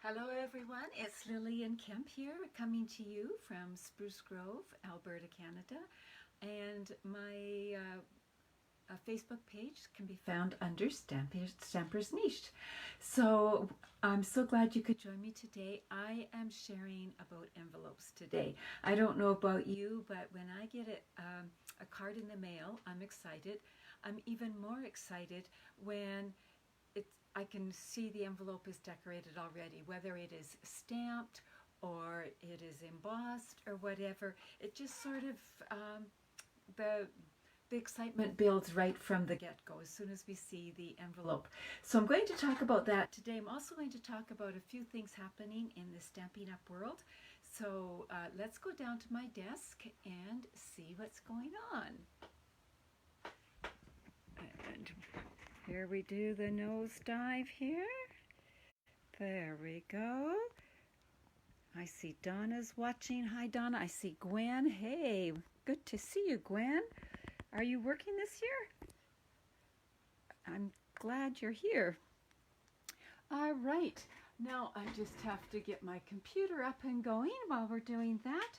Hello everyone, it's Lillian Kemp here coming to you from Spruce Grove, Alberta, Canada, and my Facebook page can be found under Stamper's Niche. So I'm so glad you could join me today. I am sharing about envelopes today. I don't know about you, but when I get a card in the mail, I'm excited. I'm even more excited when I can see the envelope is decorated already, whether it is stamped or it is embossed or whatever. It just sort of the excitement builds right from the get-go as soon as we see the envelope. So I'm going to talk about that today. I'm also going to talk about a few things happening in the Stampin' Up! World. So let's go down to my desk and see what's going on. And here we do the nosedive here. There we go. I see Donna's watching. Hi, Donna. I see Gwen. Hey, good to see you, Gwen. Are you working this year? I'm glad you're here. All right. Now I just have to get my computer up and going while we're doing that.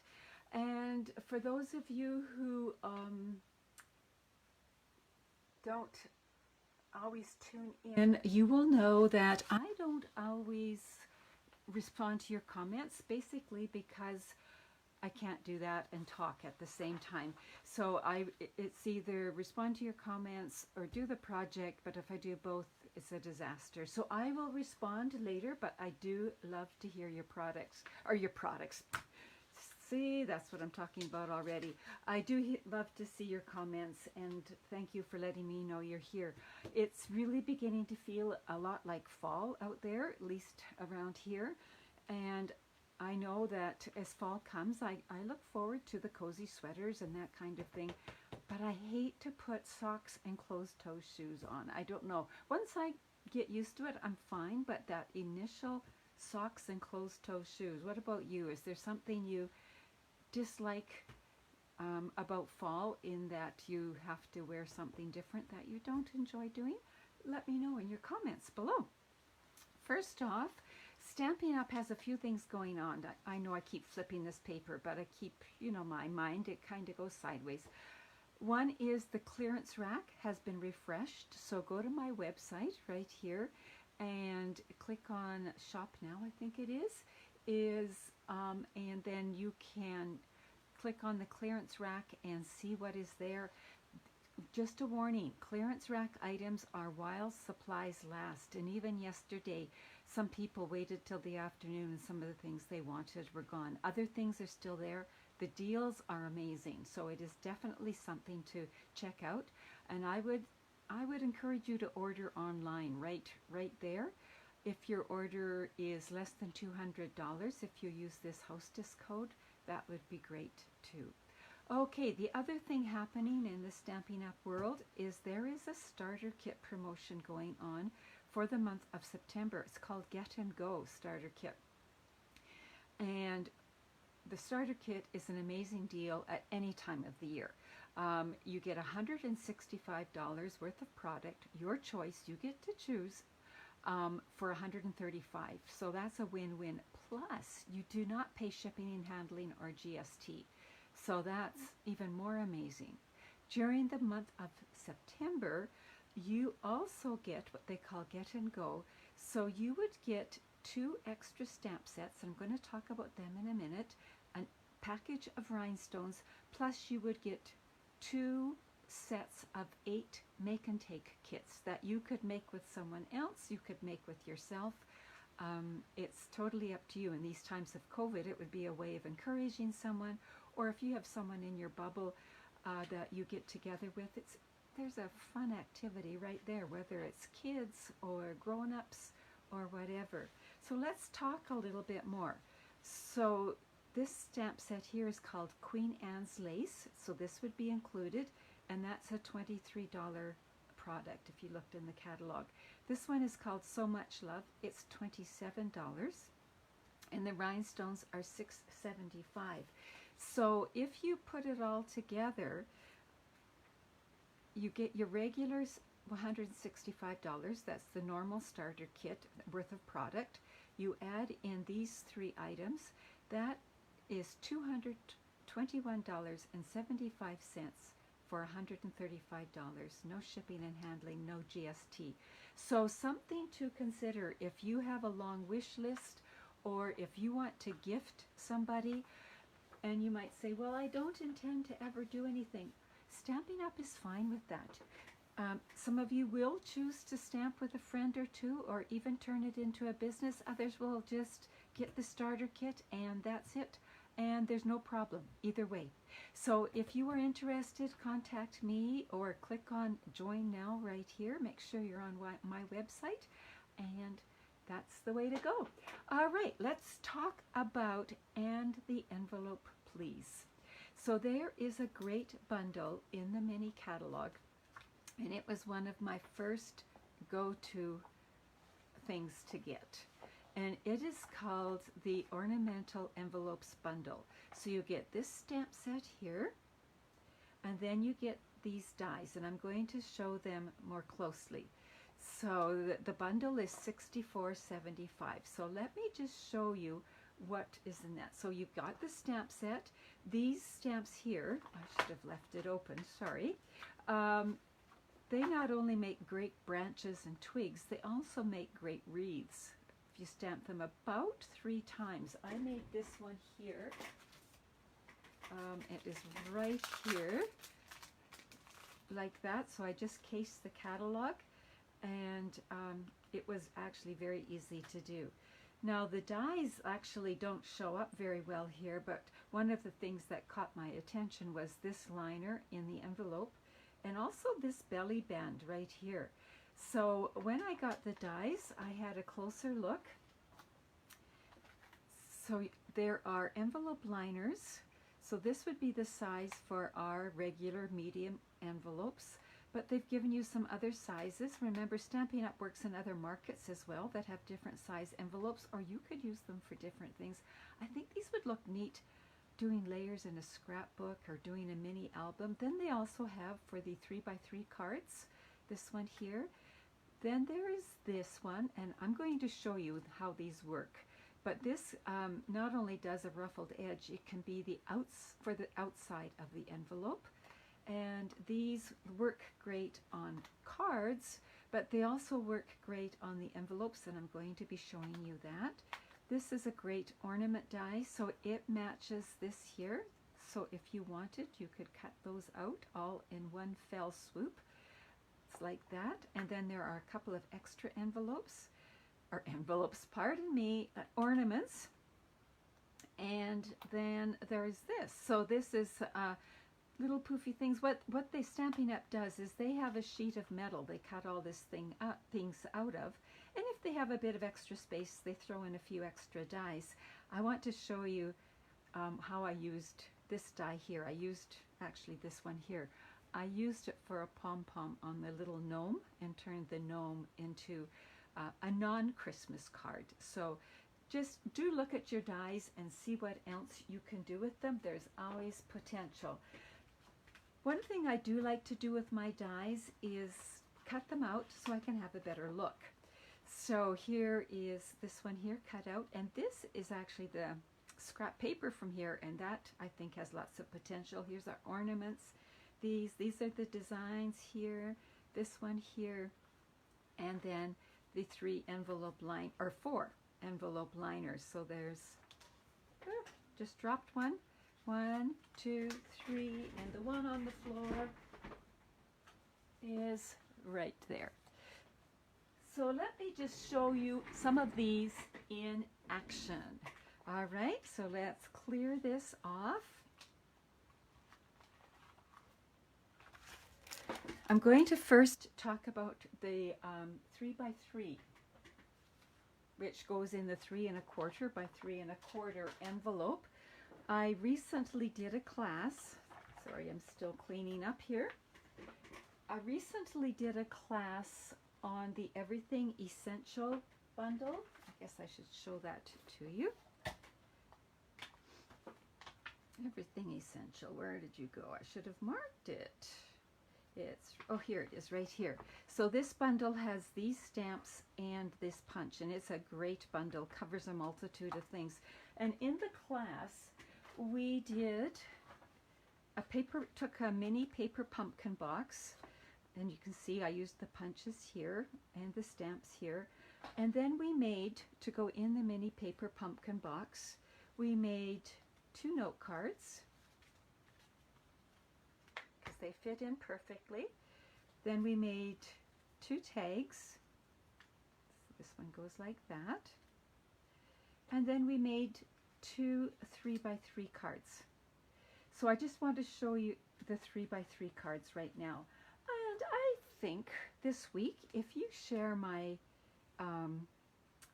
And for those of you who don't always tune in, you will know that I don't always respond to your comments, basically because I can't do that and talk at the same time. So it's either respond to your comments or do the project, but if I do both, it's a disaster. So I will respond later, but I do love to hear your products. See, that's what I'm talking about already. I do love to see your comments, and thank you for letting me know you're here. It's really beginning to feel a lot like fall out there, at least around here. And I know that as fall comes, I look forward to the cozy sweaters and that kind of thing. But I hate to put socks and closed-toe shoes on. I don't know. Once I get used to it, I'm fine. But that initial socks and closed-toe shoes, what about you? Is there something you dislike about fall, in that you have to wear something different that you don't enjoy doing? Let me know in your comments below. First off, Stampin' Up! Has a few things going on. I know I keep flipping this paper, but I keep, my mind, it kind of goes sideways. One is the clearance rack has been refreshed, so go to my website right here and click on Shop Now, I think it is, and then you can click on the clearance rack and see what is there. Just a warning, clearance rack items are while supplies last, and even yesterday some people waited till the afternoon and some of the things they wanted were gone. Other things are still there. The deals are amazing, so it is definitely something to check out, and I would encourage you to order online right there. If your order is less than $200, if you use this Hostess code, that would be great too. Okay, the other thing happening in the Stampin' Up! World is there is a starter kit promotion going on for the month of September. It's called Get and Go Starter Kit. And the starter kit is an amazing deal at any time of the year. You get $165 worth of product, your choice, you get to choose, for $135. So that's a win-win. Plus, you do not pay shipping and handling or GST. So that's even more amazing. During the month of September, you also get what they call Get and Go. So you would get 2 extra stamp sets, and I'm going to talk about them in a minute, a package of rhinestones, plus you would get 2 sets of 8 make and take kits that you could make with someone else, you could make with yourself. It's totally up to you. In these times of COVID, it would be a way of encouraging someone, or if you have someone in your bubble that you get together with, there's a fun activity right there, whether it's kids or grown-ups or whatever. So let's talk a little bit more. So this stamp set here is called Queen Anne's Lace, so this would be included, and that's a $23 product if you looked in the catalog. This one is called So Much Love. It's $27, and the rhinestones are $6.75. So if you put it all together, you get your regulars $165. That's the normal starter kit worth of product. you add in these 3 items, that is $221.75 for $135. No shipping and handling, no GST. So something to consider if you have a long wish list, or if you want to gift somebody, and you might say, well, I don't intend to ever do anything. Stamping Up is fine with that. Some of you will choose to stamp with a friend or two, or even turn it into a business. Others will just get the starter kit and that's it. And there's no problem either way. So if you are interested, contact me or click on Join Now right here. Make sure you're on my website, and that's the way to go. All right, let's talk about And the Envelope Please. So there is a great bundle in the mini catalog, and it was one of my first go-to things to get. And it is called the Ornamental Envelopes Bundle. So you get this stamp set here, and then you get these dies, and I'm going to show them more closely. So the bundle is $64.75. So let me just show you what is in that. So you've got the stamp set. These stamps here, I should have left it open, sorry. They not only make great branches and twigs, they also make great wreaths. If you stamp them about 3 times. I made this one here. It is right here, like that. So I just cased the catalog, and it was actually very easy to do. Now the dies actually don't show up very well here, but one of the things that caught my attention was this liner in the envelope, and also this belly band right here. So when I got the dies, I had a closer look. So there are envelope liners. So this would be the size for our regular medium envelopes, but they've given you some other sizes. Remember, Stampin' Up! Works in other markets as well that have different size envelopes, or you could use them for different things. I think these would look neat doing layers in a scrapbook or doing a mini album. Then they also have for the 3x3 cards, this one here. Then there is this one, and I'm going to show you how these work. But this not only does a ruffled edge, it can be for the outside of the envelope. And these work great on cards, but they also work great on the envelopes, and I'm going to be showing you that. This is a great ornament die, so it matches this here. So if you wanted, you could cut those out all in one fell swoop. It's like that. And then there are a couple of extra envelopes, or envelopes, pardon me, ornaments. And then there's this. So this is little poofy things. What the Stampin' Up! Does is they have a sheet of metal they cut all this things out of, and if they have a bit of extra space, they throw in a few extra dies. I want to show you how I used this die here. I used actually this one here. I used it for a pom-pom on the little gnome and turned the gnome into a non-Christmas card. So just do look at your dies and see what else you can do with them. There's always potential. One thing I do like to do with my dies is cut them out so I can have a better look. So here is this one here cut out, and this is actually the scrap paper from here, and that I think has lots of potential. Here's our ornaments. These are the designs here, this one here, and then the 4 envelope liners. So there's, just dropped one. 1, 2, 3, and the one on the floor is right there. So let me just show you some of these in action. All right, so let's clear this off. I'm going to first talk about the 3x3, which goes in the 3 1/4 by 3 1/4 envelope. I recently did a class. Sorry, I'm still cleaning up here. I recently did a class on the Everything Essential bundle. I guess I should show that to you. Everything Essential, where did you go? I should have marked it. It's, oh, here it is right here. So this bundle has these stamps and this punch, and it's a great bundle, covers a multitude of things. And in the class, we did took a mini paper pumpkin box, and you can see I used the punches here and the stamps here. And then we made, to go in the mini paper pumpkin box, we made 2 note cards, because they fit in perfectly. Then we made 2 tags. So this one goes like that. And then we made 2 3x3 cards. So I just want to show you the 3x3 cards right now. And I think this week, if you share my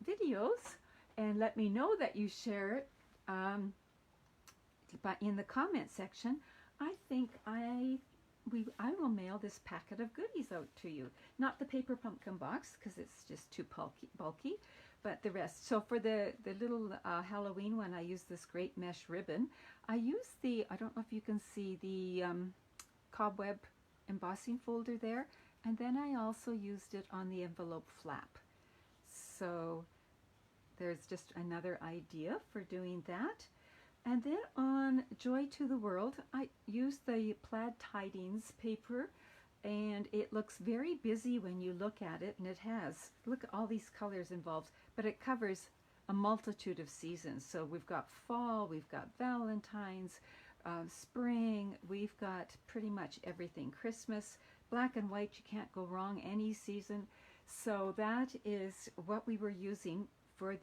videos and let me know that you share it in the comment section, I think I will mail this packet of goodies out to you. Not the paper pumpkin box, because it's just too bulky, but the rest. So for the little Halloween one, I used this great mesh ribbon. I used the, I don't know if you can see the cobweb embossing folder there, and then I also used it on the envelope flap. So there's just another idea for doing that. And then on Joy to the World, I used the plaid tidings paper, and it looks very busy when you look at it, and it has, look at all these colors involved, but it covers a multitude of seasons. So we've got fall, we've got Valentine's, spring, we've got pretty much everything. Christmas, black and white, you can't go wrong any season. So that is what we were using for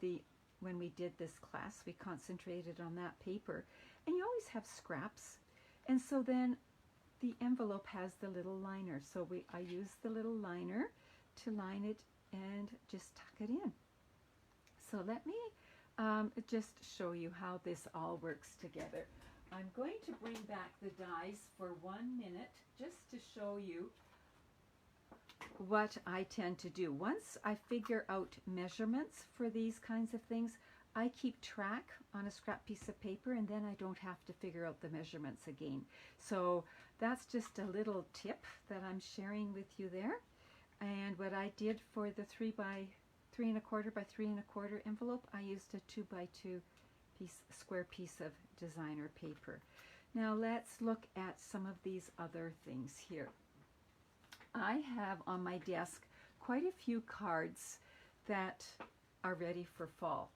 when we did this class. We concentrated on that paper, and you always have scraps. And so then the envelope has the little liner. So I use the little liner to line it and just tuck it in. So let me just show you how this all works together. I'm going to bring back the dies for 1 minute just to show you what I tend to do. Once I figure out measurements for these kinds of things, I keep track on a scrap piece of paper, and then I don't have to figure out the measurements again. So that's just a little tip that I'm sharing with you there. And what I did for the 3 by 3 1/4 by 3 1/4 envelope, I used a 2 by 2 square piece of designer paper. Now let's look at some of these other things here. I have on my desk quite a few cards that are ready for fall.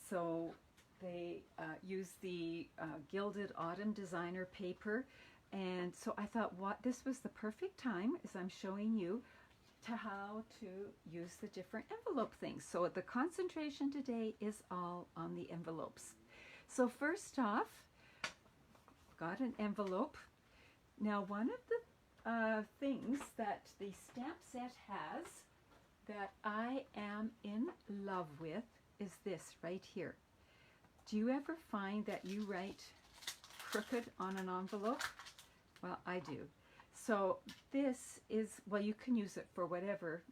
So they use the Gilded Autumn designer paper, and so I thought this was the perfect time, as I'm showing you, to how to use the different envelope things. So the concentration today is all on the envelopes. So first off, got an envelope. Now one of the things that the stamp set has that I am in love with is this right here. Do you ever find that you write crooked on an envelope? Well, I do. So this is, well, you can use it for whatever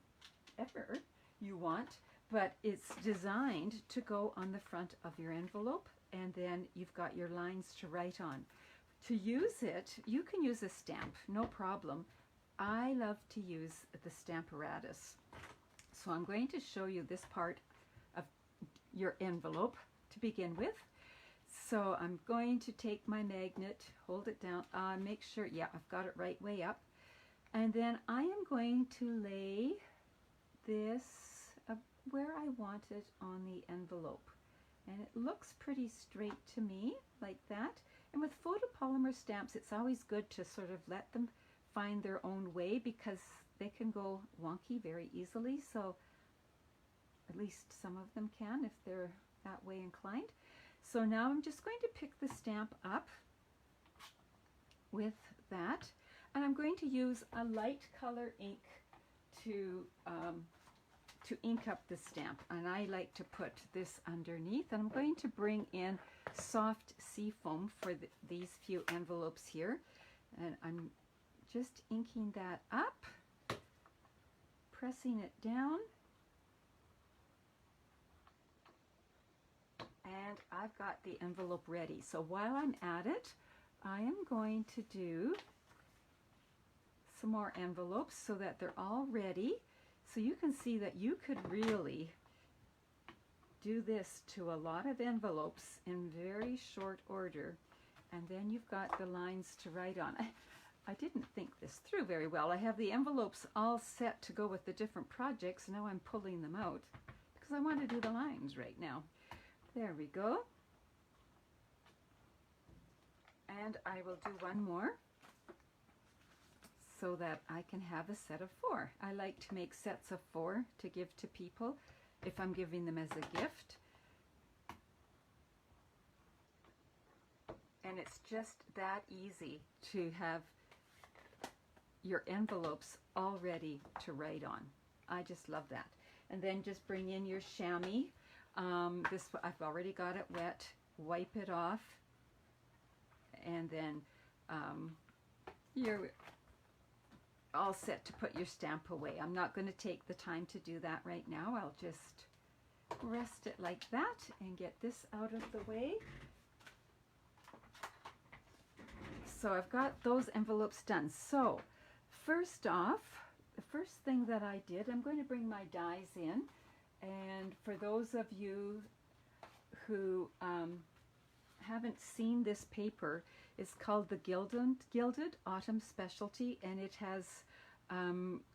you want, but it's designed to go on the front of your envelope, and then you've got your lines to write on. To use it, you can use a stamp, no problem. I love to use the Stamparatus. So I'm going to show you this part of your envelope to begin with. So I'm going to take my magnet, hold it down, make sure, yeah, I've got it right way up. And then I am going to lay this where I want it on the envelope. And it looks pretty straight to me, like that. And with photopolymer stamps, it's always good to sort of let them find their own way, because they can go wonky very easily. So at least some of them can if they're that way inclined. So now I'm just going to pick the stamp up with that, and I'm going to use a light color ink to ink up the stamp, and I like to put this underneath, and I'm going to bring in soft sea foam for these few envelopes here, and I'm just inking that up, pressing it down, and I've got the envelope ready. So while I'm at it, I am going to do some more envelopes so that they're all ready. So you can see that you could really do this to a lot of envelopes in very short order. And then you've got the lines to write on. I didn't think this through very well. I have the envelopes all set to go with the different projects. Now I'm pulling them out because I want to do the lines right now. There we go. And I will do one more so that I can have a set of 4. I like to make sets of 4 to give to people if I'm giving them as a gift. And it's just that easy to have your envelopes all ready to write on. I just love that. And then just bring in your chamois. This I've already got it wet. Wipe it off. And then you're all set to put your stamp away. I'm not going to take the time to do that right now. I'll just rest it like that and get this out of the way. So I've got those envelopes done. So first off, the first thing that I did, I'm going to bring my dies in. And for those of you who haven't seen this paper, it's called the Gilded Autumn Specialty, and it has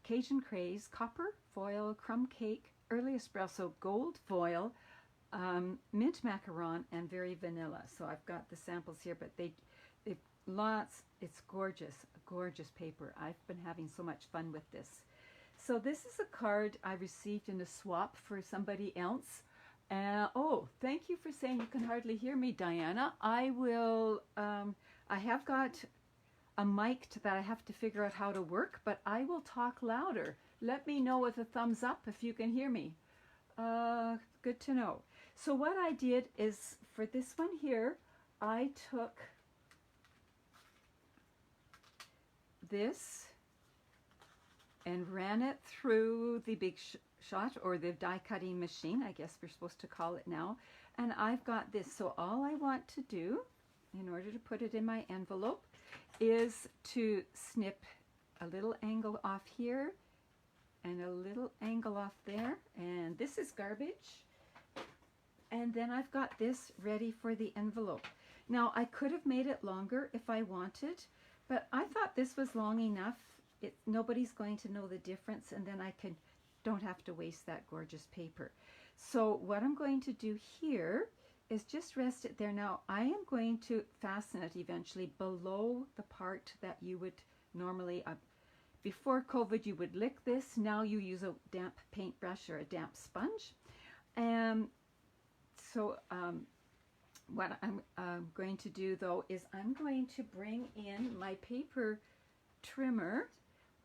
Cajun Craze, copper foil, crumb cake, early espresso, gold foil, mint macaron, and very vanilla. So I've got the samples here, but they lots. It's gorgeous, gorgeous paper. I've been having so much fun with this. So this is a card I received in a swap for somebody else. Oh, thank you for saying you can hardly hear me, Diana. I will, I have got a mic that I have to figure out how to work, but I will talk louder. Let me know with a thumbs up if you can hear me. Good to know. So what I did is, for this one here, I took this and ran it through the Big Shot, or the die cutting machine, I guess we're supposed to call it now. And I've got this. So all I want to do in order to put it in my envelope is to snip a little angle off here and a little angle off there. And this is garbage. And then I've got this ready for the envelope. Now I could have made it longer if I wanted, but I thought this was long enough. Nobody's going to know the difference, and then I don't have to waste that gorgeous paper. So what I'm going to do here is just rest it there. Now I am going to fasten it eventually below the part that you would normally, before COVID you would lick this, now you use a damp paintbrush or a damp sponge. What I'm going to do though is I'm going to bring in my paper trimmer,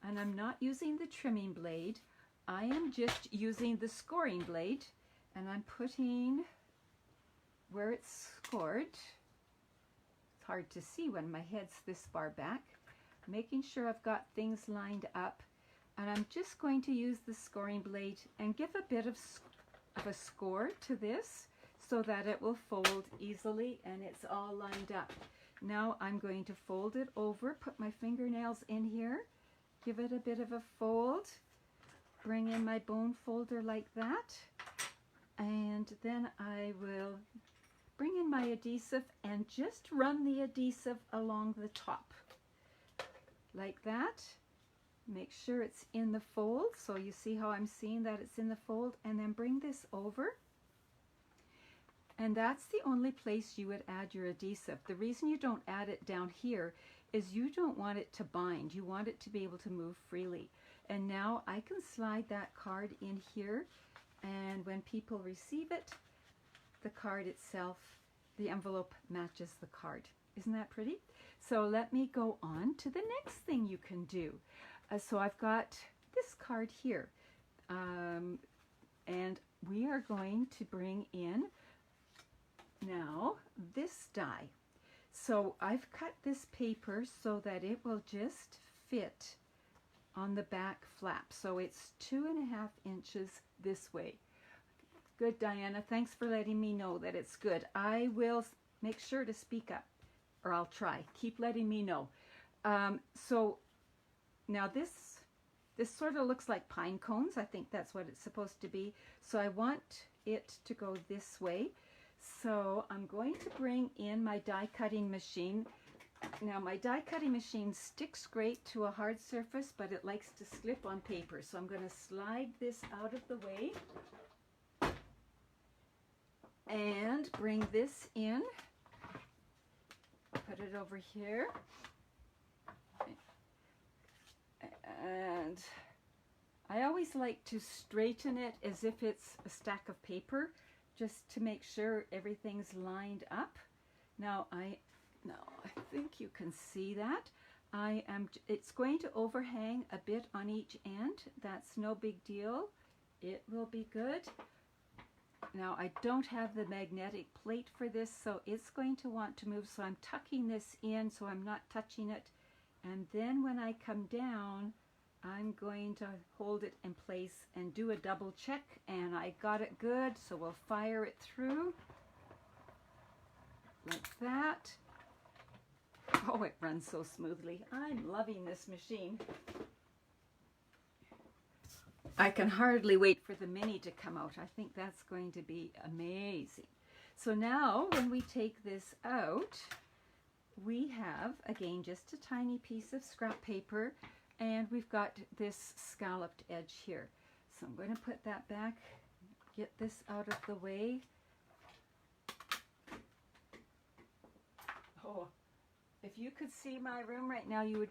and I'm not using the trimming blade. I am just using the scoring blade, and I'm putting where it's scored. It's hard to see when my head's this far back. Making sure I've got things lined up, and I'm just going to use the scoring blade and give a bit of a score to this so that it will fold easily and it's all lined up. Now I'm going to fold it over, put my fingernails in here, give it a bit of a fold, bring in my bone folder like that, and then I will bring in my adhesive and just run the adhesive along the top like that. Make sure it's in the fold, so you see how I'm seeing that it's in the fold, and then bring this over. And that's the only place you would add your adhesive. The reason you don't add it down here is you don't want it to bind. You want it to be able to move freely. And now I can slide that card in here, and when people receive it, the card itself, the envelope matches the card. Isn't that pretty? So let me go on to the next thing you can do. So I've got this card here, and we are going to bring in now this die. So I've cut this paper so that it will just fit on the back flap. So it's 2.5 inches this way. Good, Diana. Thanks for letting me know that it's good. I will make sure to speak up, or I'll try. Keep letting me know. So now this sort of looks like pine cones. I think that's what it's supposed to be. So I want it to go this way. So I'm going to bring in my die cutting machine. Now my die cutting machine sticks great to a hard surface, but it likes to slip on paper. So I'm going to slide this out of the way and bring this in. Put it over here. And I always like to straighten it as if it's a stack of paper, just to make sure everything's lined up. Now I think you can see that. It's going to overhang a bit on each end. That's no big deal. It will be good. Now I don't have the magnetic plate for this, so it's going to want to move. So I'm tucking this in so I'm not touching it. And then when I come down, I'm going to hold it in place and do a double check, and I got it good, so we'll fire it through like that. Oh, it runs so smoothly. I'm loving this machine. I can hardly wait for the mini to come out. I think that's going to be amazing. So now when we take this out, we have, again, just a tiny piece of scrap paper, and we've got this scalloped edge here. So I'm going to put that back, get this out of the way. Oh, if you could see my room right now, you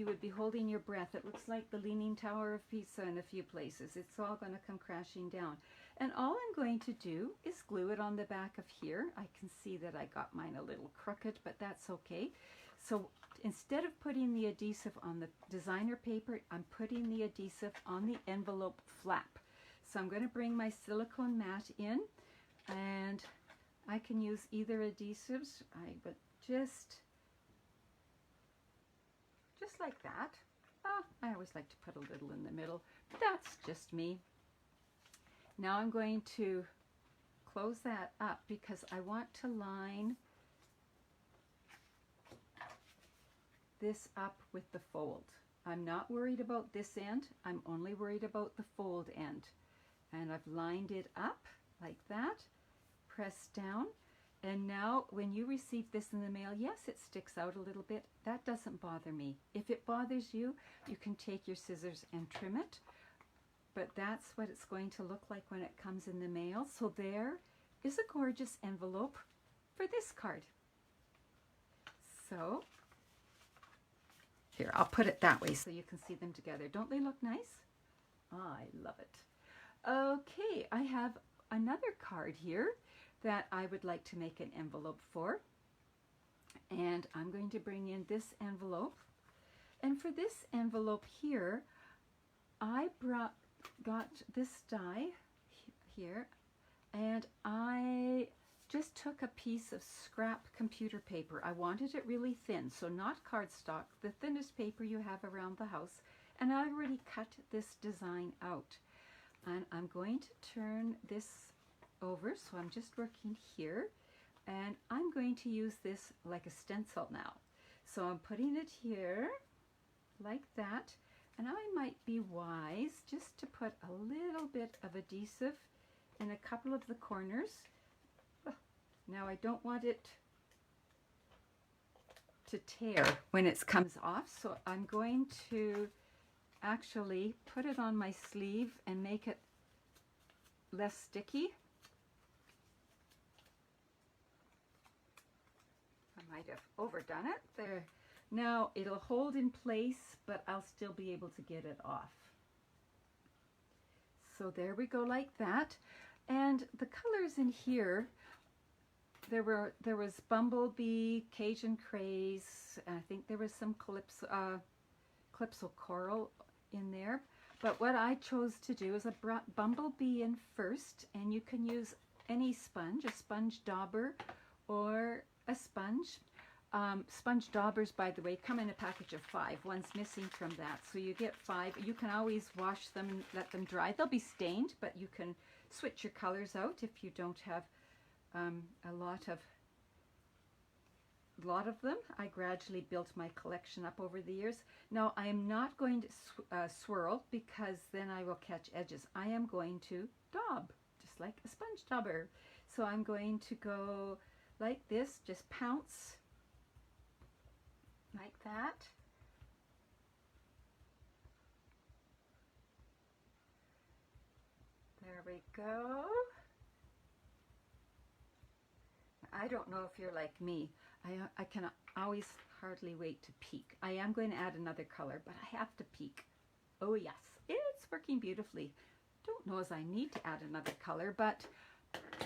would be holding your breath. It looks like the Leaning Tower of Pisa in a few places. It's all going to come crashing down. And all I'm going to do is glue it on the back of here. I can see that I got mine a little crooked, but that's okay. So instead of putting the adhesive on the designer paper, I'm putting the adhesive on the envelope flap. So I'm going to bring my silicone mat in, and I can use either adhesives. I would just like that. Oh, I always like to put a little in the middle. That's just me. Now I'm going to close that up because I want to line this up with the fold. I'm not worried about this end. I'm only worried about the fold end. And I've lined it up like that, press down. And now when you receive this in the mail, yes, it sticks out a little bit. That doesn't bother me. If it bothers you, you can take your scissors and trim it. But that's what it's going to look like when it comes in the mail. So there is a gorgeous envelope for this card. So here, I'll put it that way so you can see them together. Don't they look nice? I love it. Okay, I have another card here that I would like to make an envelope for. And I'm going to bring in this envelope. And for this envelope here, I got this die here, and I just took a piece of scrap computer paper. I wanted it really thin, so not cardstock, the thinnest paper you have around the house. And I already cut this design out. And I'm going to turn this over, so I'm just working here, and I'm going to use this like a stencil now. So I'm putting it here like that, and I might be wise just to put a little bit of adhesive in a couple of the corners. Now I don't want it to tear when it comes off, so I'm going to actually put it on my sleeve and make it less sticky. I might have overdone it there. Now it'll hold in place, but I'll still be able to get it off. So there we go, like that. And the colors in here, there was Bumblebee, Cajun Craze, I think there was some Calypso Coral in there. But what I chose to do is I brought Bumblebee in first, and you can use any sponge, a sponge dauber or a sponge. Sponge daubers, by the way, come in a package of 5. One's missing from that, so you get 5. You can always wash them and let them dry. They'll be stained, but you can switch your colors out if you don't have a lot of a lot of them. I gradually built my collection up over the years. Now I am not going to swirl, because then I will catch edges. I am going to daub, just like a sponge dauber. So I'm going to go like this, just pounce like that. There we go. I don't know if you're like me. I can always hardly wait to peek. I am going to add another color, but I have to peek. Oh yes, it's working beautifully. Don't know as I need to add another color, but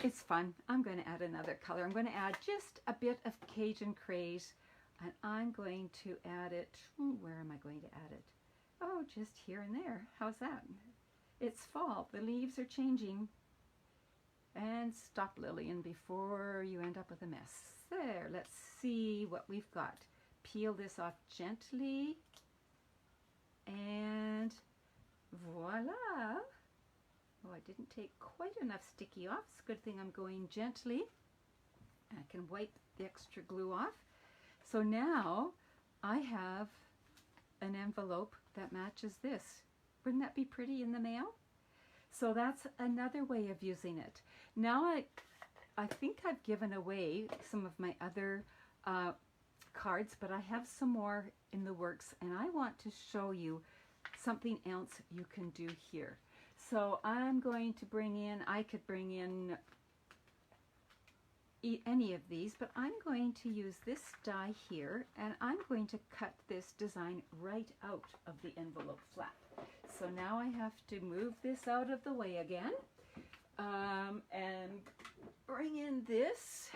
it's fun. I'm going to add another color. I'm going to add just a bit of Cajun Craze, and I'm going to add it, where am I going to add it? Oh, just here and there. How's that? It's fall. The leaves are changing. And stop, Lillian, before you end up with a mess. There, let's see what we've got. Peel this off gently. And voila. Oh, I didn't take quite enough sticky off. It's a good thing I'm going gently. I can wipe the extra glue off. So now I have an envelope that matches this. Wouldn't that be pretty in the mail? So that's another way of using it. Now I think I've given away some of my other cards, but I have some more in the works, and I want to show you something else you can do here. So I'm going to bring in, I could bring in any of these, but I'm going to use this die here, and I'm going to cut this design right out of the envelope flap. So now I have to move this out of the way again, and bring in this.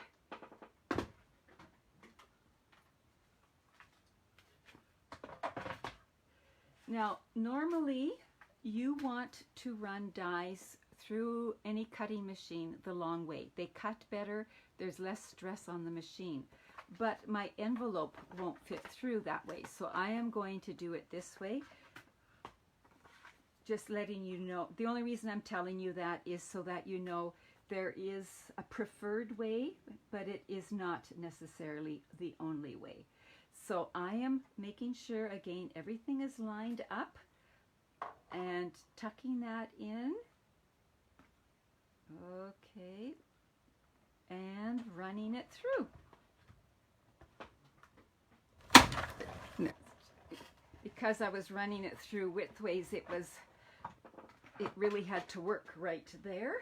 Now, normally you want to run dies through any cutting machine the long way. They cut better, there's less stress on the machine. But my envelope won't fit through that way, so I am going to do it this way. Just letting you know. The only reason I'm telling you that is so that you know there is a preferred way, but it is not necessarily the only way. So I am making sure, again, everything is lined up and tucking that in. Okay. And running it through. Because I was running it through widthways, it really had to work right there,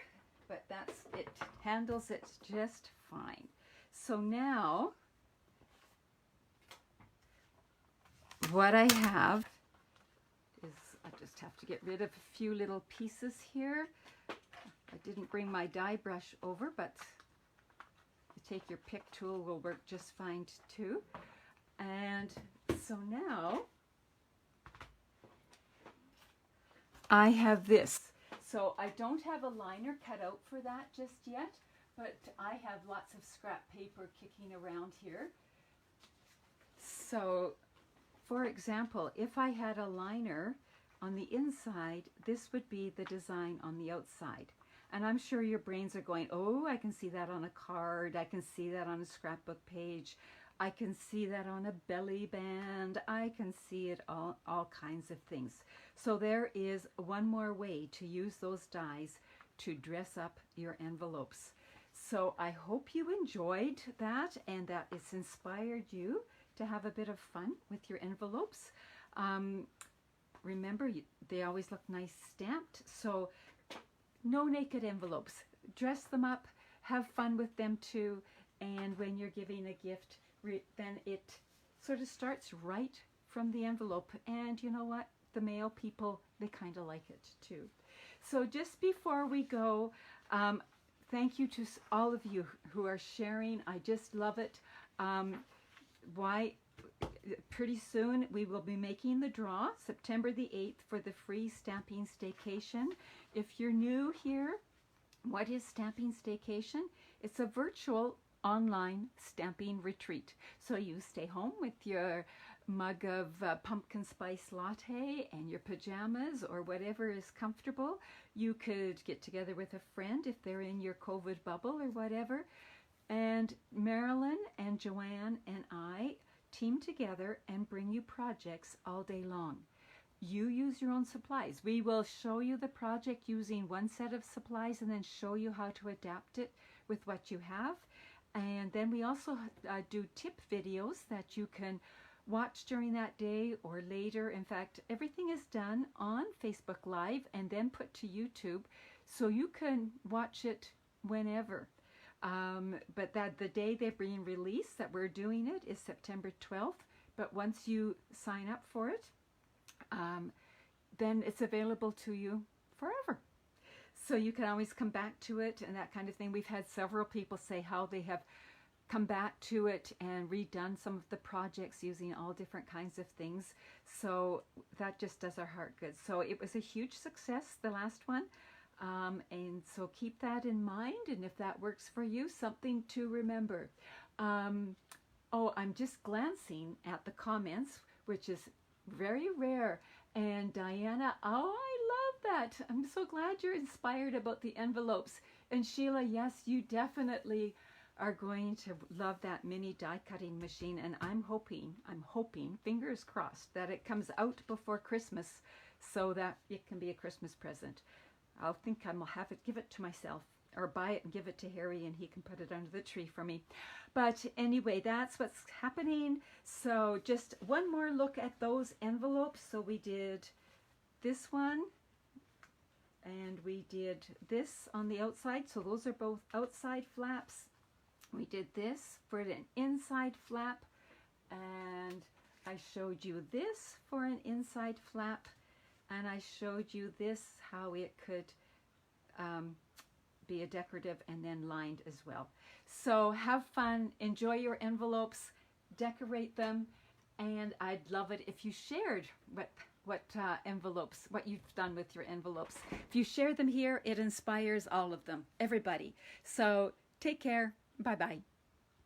but that's it. Handles it just fine. So now what I have is, I just have to get rid of a few little pieces here. I didn't bring my die brush over, but you take your pick tool will work just fine too. And so now I have this. So I don't have a liner cut out for that just yet, but I have lots of scrap paper kicking around here. So, for example, if I had a liner on the inside, this would be the design on the outside. And I'm sure your brains are going, oh, I can see that on a card, I can see that on a scrapbook page, I can see that on a belly band, I can see it all kinds of things. So there is one more way to use those dies to dress up your envelopes. So I hope you enjoyed that and that it's inspired you to have a bit of fun with your envelopes. Remember, they always look nice stamped, so no naked envelopes. Dress them up, have fun with them too, and when you're giving a gift, then it sort of starts right from the envelope. And you know what? The mail people, they kind of like it too. So just before we go, thank you to all of you who are sharing. I just love it. Pretty soon we will be making the draw, September the 8th, for the free Stamping Staycation. If you're new here, what is Stamping Staycation? It's a virtual online stamping retreat. So you stay home with your mug of pumpkin spice latte and your pajamas or whatever is comfortable. You could get together with a friend if they're in your COVID bubble or whatever. And Marilyn and Joanne and I team together and bring you projects all day long. You use your own supplies. We will show you the project using one set of supplies and then show you how to adapt it with what you have. And then we also do tip videos that you can watch during that day or later. In fact, everything is done on Facebook Live and then put to YouTube, so you can watch it whenever. But the day they're being released, that we're doing it, is September 12th. But once you sign up for it, then it's available to you forever. So you can always come back to it and that kind of thing. We've had several people say how they have come back to it and redone some of the projects using all different kinds of things. So that just does our heart good. So it was a huge success, the last one. And so keep that in mind. And if that works for you, something to remember. Oh, I'm just glancing at the comments, which is very rare. And Diana, oh, I love that. I'm so glad you're inspired about the envelopes. And Sheila, yes, you definitely are going to love that mini die cutting machine. And I'm hoping, fingers crossed, that it comes out before Christmas so that it can be a Christmas present. I'll think I'll have it, give it to myself, or buy it and give it to Harry and he can put it under the tree for me. But anyway, that's what's happening. So just one more look at those envelopes. So we did this one and we did this on the outside. So those are both outside flaps. We did this for an inside flap, and I showed you this for an inside flap, and I showed you this, how it could be a decorative and then lined as well. So have fun, enjoy your envelopes, decorate them, and I'd love it if you shared what envelopes, what you've done with your envelopes. If you share them here, it inspires all of them, everybody. So take care. Bye-bye.